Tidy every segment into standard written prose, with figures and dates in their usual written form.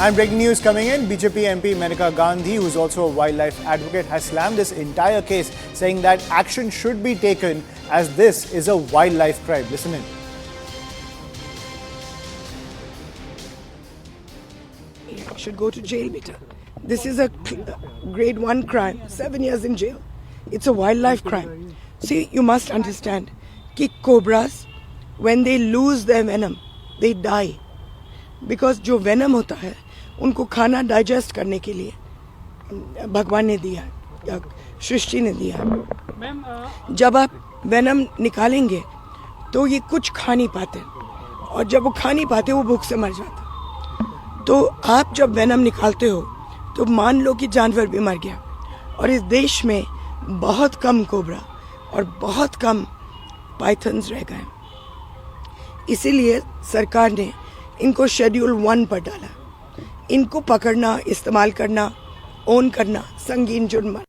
And breaking news coming in, BJP MP Maneka Gandhi, who is also a wildlife advocate, has slammed this entire case, saying that action should be taken as this is a wildlife crime. Listen in. Should go to jail, beta. This is a grade 1 crime, 7 years in jail. It's a wildlife crime. See, you must understand, कि cobras, when they lose their venom, they die. Because जो venom होता है, उनको खाना digest करने के लिए भगवान ने दिया या सृष्टि ने दिया। जब आप venom निकालेंगे, तो ये कुछ खा नहीं पाते, और जब वो खा नहीं पाते, वो भूख से मर जाते। तो आप जब वेनम निकालते हो तो मान लो कि जानवर भी मर गया, और इस देश में बहुत कम कोबरा और बहुत कम पाइथन्स रह गए। इसीलिए सरकार ने इनको शेड्यूल 1 पर डाला। इनको पकड़ना, इस्तेमाल करना, ओन करना संगीन जुर्म।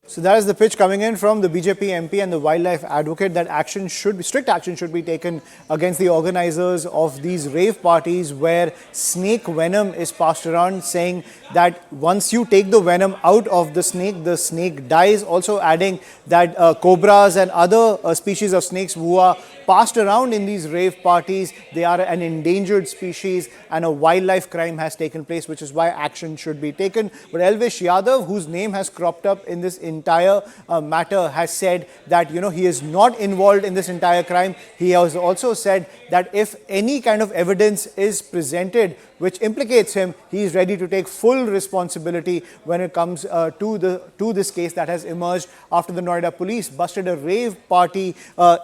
So that is the pitch coming in from the BJP MP and the wildlife advocate that strict action should be taken against the organizers of these rave parties where snake venom is passed around, saying that once you take the venom out of the snake dies. Also adding that cobras and other species of snakes who are passed around in these rave parties, they are an endangered species and a wildlife crime has taken place, which is why action should be taken. But Elvish Yadav, whose name has cropped up in this entire matter, has said that he is not involved in this entire crime. He has also said that if any kind of evidence is presented which implicates him, he is ready to take full responsibility when it comes to this case that has emerged after the Noida police busted a rave party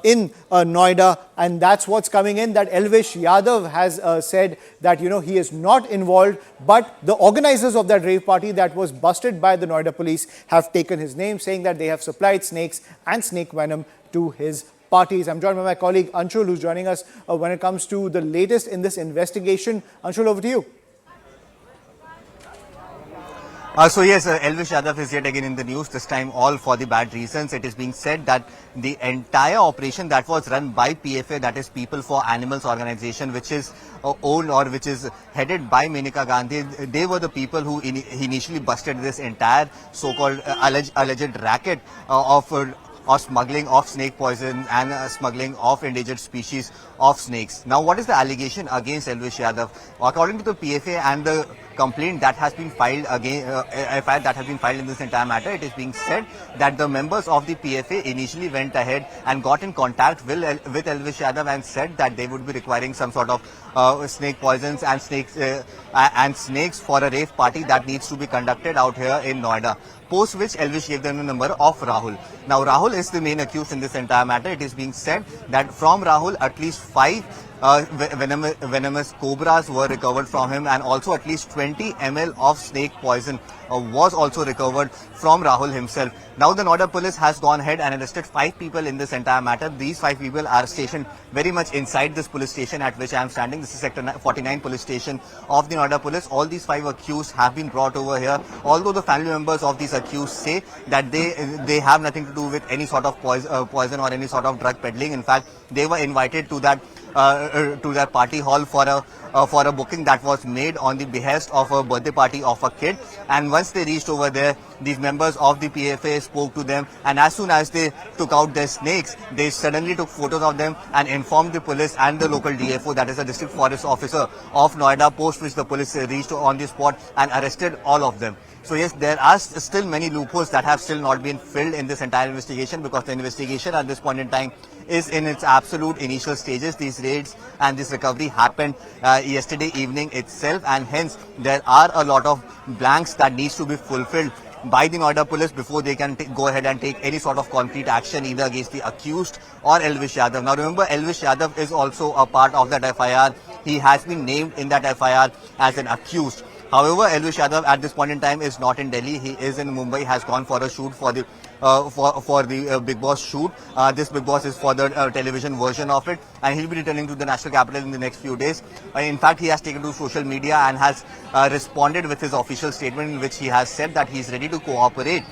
in Noida, and that's what's coming in. That Elvish Yadav has said that he is not involved, but the organizers of that rave party that was busted by the Noida police have taken his name, saying that they have supplied snakes and snake venom to his parties. I'm joined by my colleague Anshul, who's joining us when it comes to the latest in this investigation. Anshul, over to you. So yes, Elvish Yadav is yet again in the news, this time all for the bad reasons. It is being said that the entire operation that was run by PFA, that is People for Animals organization, which is owned or which is headed by Maneka Gandhi, they were the people who initially busted this entire so-called alleged racket of smuggling of snake poison and smuggling of endangered species of snakes. Now, what is the allegation against Elvish Yadav? According to the PFA and the complaint that has been filed FIR that has been filed in this entire matter, it is being said that the members of the PFA initially went ahead and got in contact with Elvish Yadav and said that they would be requiring some sort of snake poisons and snakes for a rave party that needs to be conducted out here in Noida. Post which Elvish gave them the number of Rahul. Now Rahul is the main accused in this entire matter. It is being said that from Rahul at least 5 venomous cobras were recovered from him, and also at least 20 ml of snake poison was also recovered from Rahul himself. Now the Noida police has gone ahead and arrested 5 people in this entire matter. These 5 people are stationed very much inside this police station at which I am standing. This is Sector 49 police station of the Noida police. All these 5 accused have been brought over here, although the family members of these accused say that they have nothing to do with any sort of poison or any sort of drug peddling. In fact, they were invited to that party hall for a booking that was made on the behest of a birthday party of a kid. And once they reached over there, these members of the PFA spoke to them, and as soon as they took out their snakes, they suddenly took photos of them and informed the police and the local DFO, that is the district forest officer of Noida, post which the police reached on the spot and arrested all of them. So yes, there are still many loopholes that have still not been filled in this entire investigation, because the investigation at this point in time is in its absolute initial stages. These raids and this recovery happened yesterday evening itself, and hence there are a lot of blanks that needs to be fulfilled by the Noida police before they can go ahead and take any sort of concrete action either against the accused or Elvish Yadav. Now remember, Elvish Yadav is also a part of that FIR. He has been named in that FIR as an accused. However, Elvish Yadav at this point in time is not in Delhi. He is in Mumbai, has gone for a shoot for the Bigg Boss shoot. This Bigg Boss is for the television version of it, and he'll be returning to the national capital in the next few days. In fact, he has taken to social media and has responded with his official statement, in which he has said that he is ready to cooperate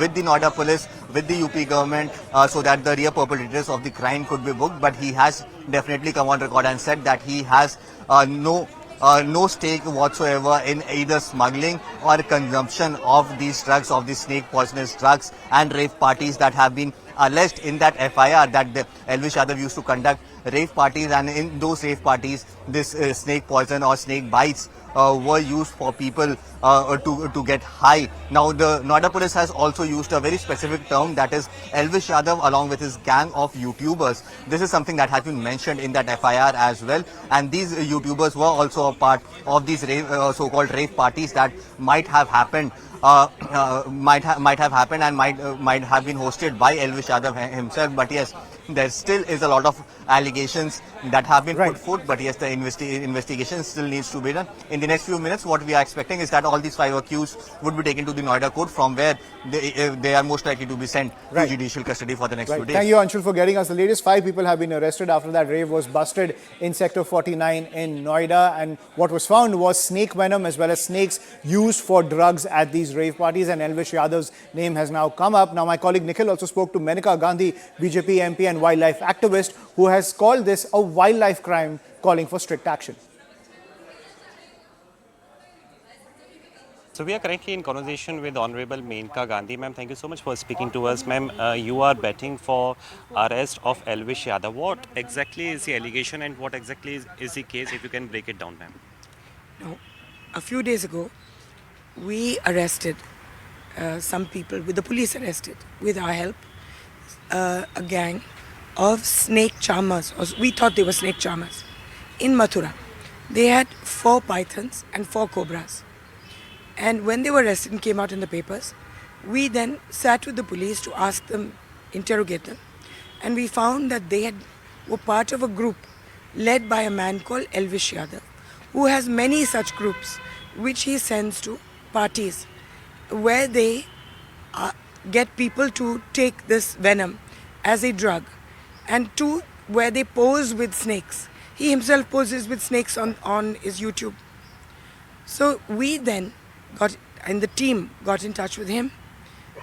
with the Noida police, with the UP government, so that the real perpetrators of the crime could be booked. But he has definitely come on record and said that he has no no stake whatsoever in either smuggling or consumption of these drugs, of these snake poisonous drugs and rave parties that have been alleged in that FIR that Elvish Yadav used to conduct rave parties, and in those rave parties this snake poison or snake bites were used for people to get high. Now the Noida police has also used a very specific term, that is Elvish Yadav along with his gang of YouTubers. This is something that has been mentioned in that FIR as well, and these YouTubers were also a part of these so-called rave parties that might have happened. Might have happened and might have been hosted by Elvish Yadav himself. But yes, there still is a lot of allegations that have been put forth. But yes, the investigation still needs to be done. In the next few minutes, what we are expecting is that all these 5 accused would be taken to the Noida court, from where they are most likely to be sent to judicial custody for the next few days. Thank you, Anshul, for getting us the latest. 5 people have been arrested after that rave was busted in Sector 49 in Noida, and what was found was snake venom as well as snakes used for drugs at these rave parties, and Elvish Yadav's name has now come up. Now, my colleague Nikhil also spoke to Menaka Gandhi, BJP MP and wildlife activist, who has called this a wildlife crime, calling for strict action. So we are currently in conversation with Honorable Menaka Gandhi. Ma'am, thank you so much for speaking to us. Ma'am, you are betting for arrest of Elvish Yadav. What exactly is the allegation and what exactly is the case, if you can break it down, ma'am? No. A few days ago, we arrested some people, with the police arrested, with our help, a gang of snake charmers. We thought they were snake charmers in Mathura. They had 4 pythons and 4 cobras. And when they were arrested and came out in the papers, we then sat with the police to ask them, interrogate them. And we found that they were part of a group led by a man called Elvish Yadav, who has many such groups, which he sends to parties where they get people to take this venom as a drug, and where they pose with snakes. He himself poses with snakes on his YouTube. So we then the team got in touch with him.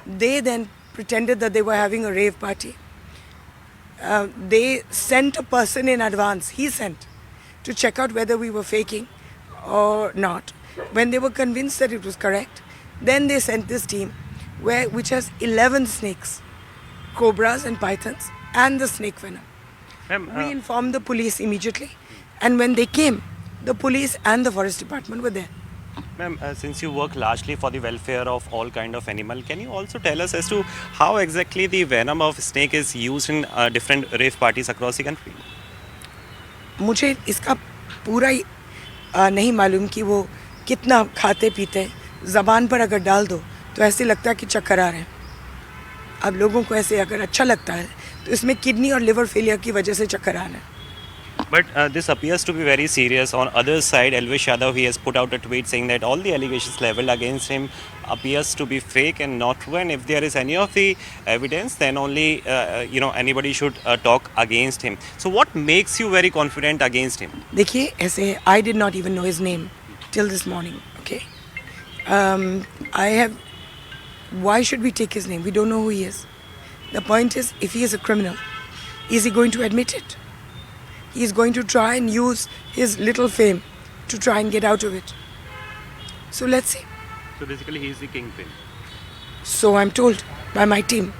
They then pretended that they were having a rave party. They sent a person in advance, he sent, to check out whether we were faking or not. When they were convinced that it was correct, then they sent this team which has 11 snakes, cobras and pythons, and the snake venom. We informed the police immediately, and when they came, the police and the forest department were there. Ma'am, since you work largely for the welfare of all kind of animal, can you also tell us as to how exactly the venom of snake is used in different rave parties across the country? मुझे इसका पूरा नहीं मालूम कि वो कितना खाते पीते हैं. ज़बान पर अगर डाल दो तो ऐसे लगता है कि चक्कर आ रहे हैं. अब लोगों को ऐसे अगर अच्छा लगता है तो इसमें किडनी और लिवर फेलियर की वजह से चक्कर आना है. But this appears to be very serious. On other side, Elvish Yadav, he has put out a tweet saying that all the allegations leveled against him appears to be fake and not true. And if there is any of the evidence, then only anybody should talk against him. So what makes you very confident against him? देखिए ऐसे I did not even know his name till this morning. Okay, why should we take his name? We don't know who he is. The point is, if he is a criminal, is he going to admit it? He is going to try and use his little fame to try and get out of it. So let's see. So basically he is the kingpin. So I'm told by my team.